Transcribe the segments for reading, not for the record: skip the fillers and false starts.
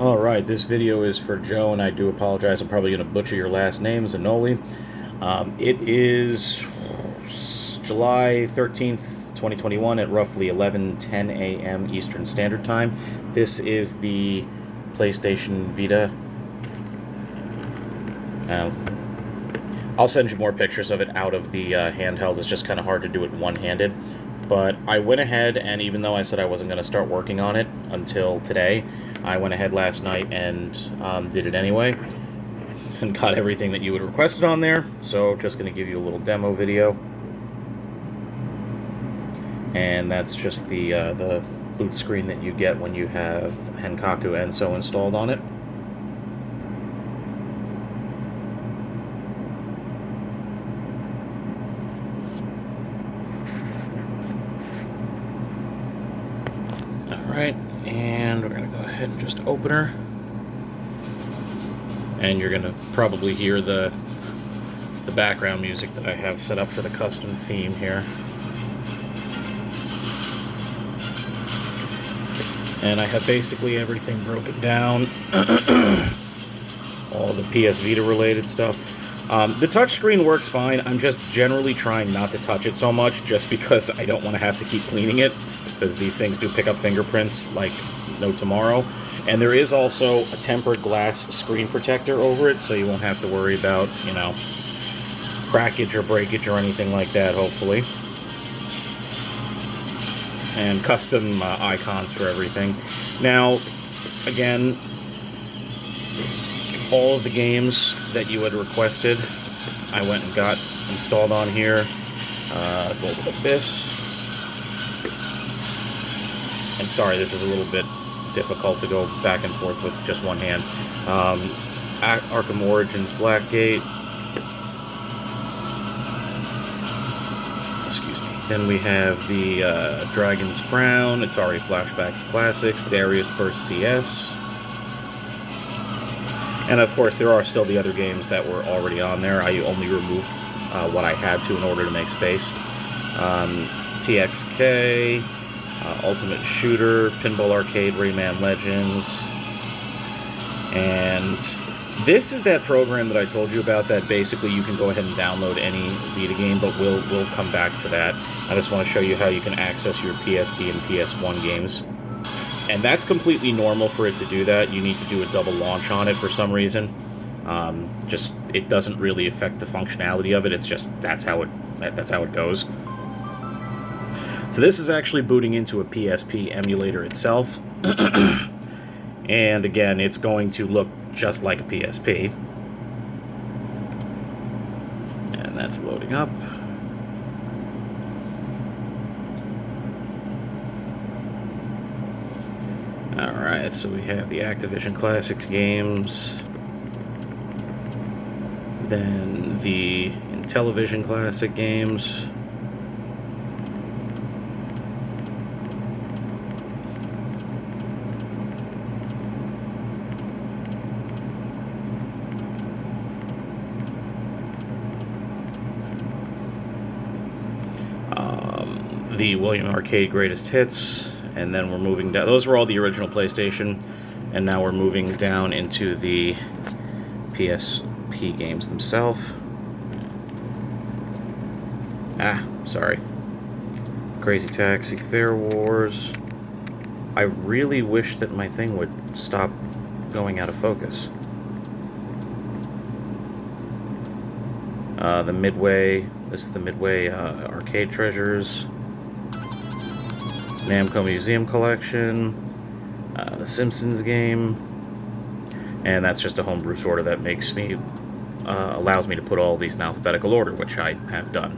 Alright, this video is for Joe, and I do apologize. I'm probably going to butcher your last name, Zanoli. It is July 13th, 2021 at roughly 11:10 a.m. Eastern Standard Time. This is the PlayStation Vita. I'll send you more pictures of it out of the handheld. It's just kind of hard to do it one-handed. But I went ahead, and even though I said I wasn't going to start working on it until today, I went ahead last night and did it anyway, and got everything that you had requested on there. So just going to give you a little demo video. And that's just the boot screen that you get when you have Henkaku Enso installed on it. Alright, and we're going to go ahead and just open her. And you're going to probably hear the background music that I have set up for the custom theme here. And I have basically everything broken down. All the PS Vita related stuff. The touchscreen works fine. I'm just generally trying not to touch it so much just because I don't want to have to keep cleaning it, because these things do pick up fingerprints like no tomorrow. And there is also a tempered glass screen protector over it, so you won't have to worry about, you know, crackage or breakage or anything like that, hopefully. And custom icons for everything. Now, again, all of the games that you had requested, I went and got installed on here. Golden Abyss. And sorry, this is a little bit difficult to go back and forth with just one hand. Arkham Origins Blackgate. Excuse me. Then we have the Dragon's Crown, Atari Flashbacks Classics, Darius Burst CS. And of course, there are still the other games that were already on there. I only removed what I had to in order to make space. TXK, Ultimate Shooter, Pinball Arcade, Rayman Legends. And this is that program that I told you about that basically you can go ahead and download any Vita game, but we'll come back to that. I just want to show you how you can access your PSP and PS1 games. And that's completely normal for it to do that. You need to do a double launch on it for some reason. Just it doesn't really affect the functionality of it. It's just that's how it goes. So this is actually booting into a PSP emulator itself. And again, it's going to look just like a PSP. And that's loading up. Alright, so we have the Activision Classics games, then the Intellivision Classic games, the William Arcade Greatest Hits, and then we're moving down. Those were all the original PlayStation, and now we're moving down into the PSP games themselves. Sorry. Crazy Taxi, Fair Wars. I really wish that my thing would stop going out of focus. The Midway. This is the Midway Arcade Treasures. Namco Museum Collection, the Simpsons game, and that's just a homebrew sorter that makes me, allows me to put all these in alphabetical order, which I have done.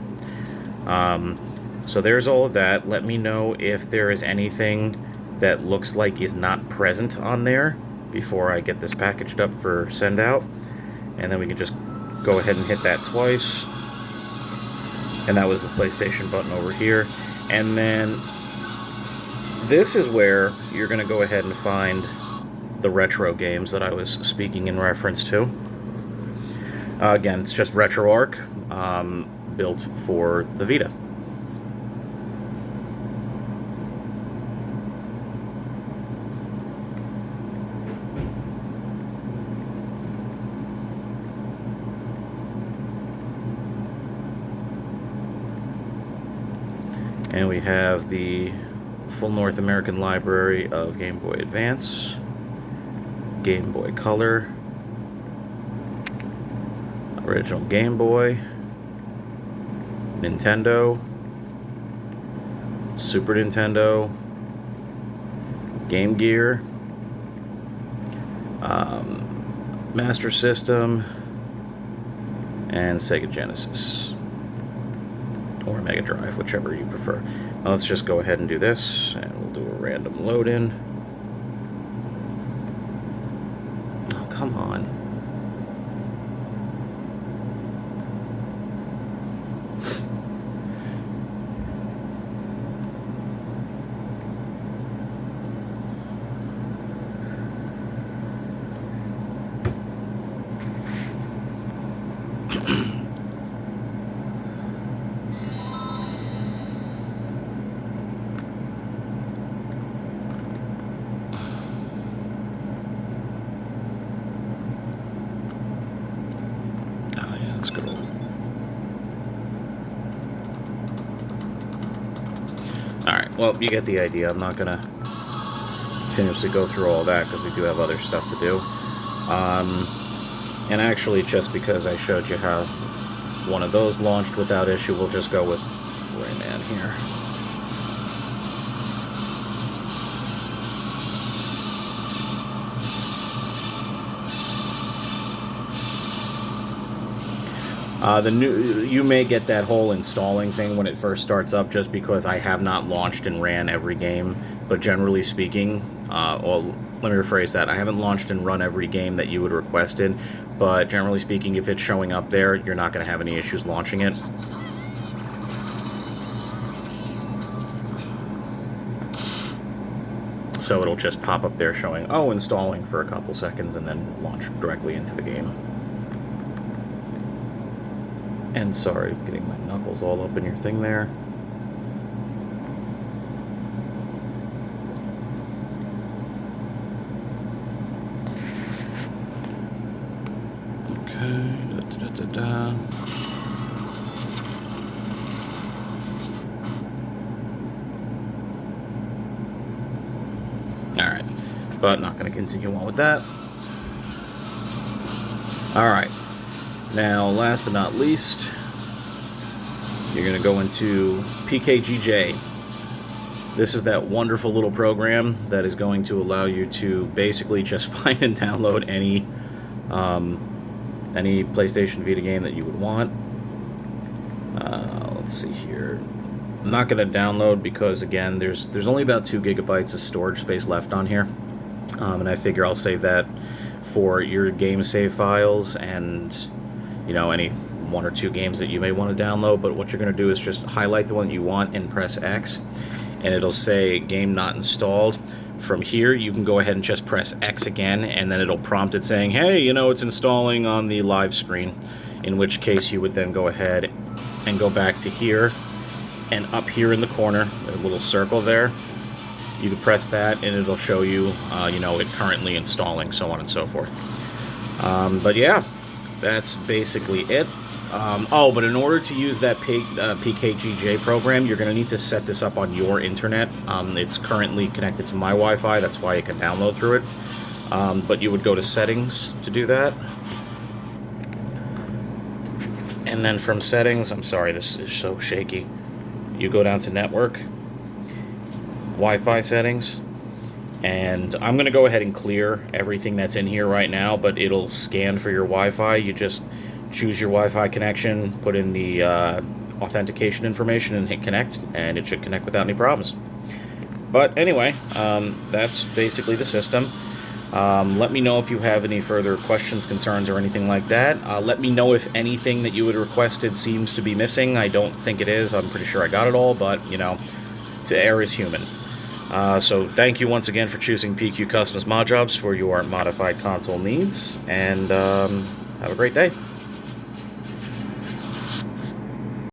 So there's all of that. Let me know if there is anything that looks like is not present on there before I get this packaged up for send out, and then we can just go ahead and hit that twice. And that was the PlayStation button over here, and then this is where you're going to go ahead and find the retro games that I was speaking in reference to. Again, it's just RetroArch, built for the Vita. And we have the full North American library of Game Boy Advance, Game Boy Color, original Game Boy, Nintendo, Super Nintendo, Game Gear, Master System, and Sega Genesis, or Mega Drive, whichever you prefer. Now let's just go ahead and do this, and we'll do a random load in. Oh, come on. Let's go. Alright, well, you get the idea. I'm not going to continuously go through all that because we do have other stuff to do. And actually, just because I showed you how one of those launched without issue, we'll just go with Rayman here. You may get that whole installing thing when it first starts up, just because I have not launched and ran every game. But generally speaking, well, let me rephrase that. I haven't launched and run every game that you would requested, but generally speaking, if it's showing up there, you're not going to have any issues launching it. So it'll just pop up there showing, oh, installing for a couple seconds, and then launch directly into the game. And sorry, getting my knuckles all up in your thing there. Okay, Alright, but not going to continue on with that. Alright. Now, last but not least, you're going to go into PKGJ. This is that wonderful little program that is going to allow you to basically just find and download any PlayStation Vita game that you would want. Let's see here. I'm not going to download because, again, there's only about 2 gigabytes of storage space left on here. And I figure I'll save that for your game save files and, you know, any 1 or 2 games that you may want to download. But what you're going to do is just highlight the one you want and press X, and it'll say game not installed. From here, you can go ahead and just press X again, and then it'll prompt it saying, hey, you know, it's installing on the live screen, in which case you would then go ahead and go back to here, and up here in the corner, a little circle there, you can press that, and it'll show you, you know, it currently installing, so on and so forth. But yeah, that's basically it. Oh, but in order to use that PKGJ program, you're going to need to set this up on your internet. It's currently connected to my Wi-Fi, that's why you can download through it. But you would go to settings to do that. And then from settings, I'm sorry, this is so shaky. You go down to network, Wi-Fi settings, and I'm going to go ahead and clear everything that's in here right now, but it'll scan for your Wi-Fi. You just choose your Wi-Fi connection, put in the authentication information, and hit connect, and it should connect without any problems. But anyway, that's basically the system. Let me know if you have any further questions, concerns, or anything like that. Let me know if anything that you had requested seems to be missing. I don't think it is. I'm pretty sure I got it all, but, you know, to err is human. So thank you once again for choosing PQ Customs Mod Jobs for your modified console needs, and have a great day.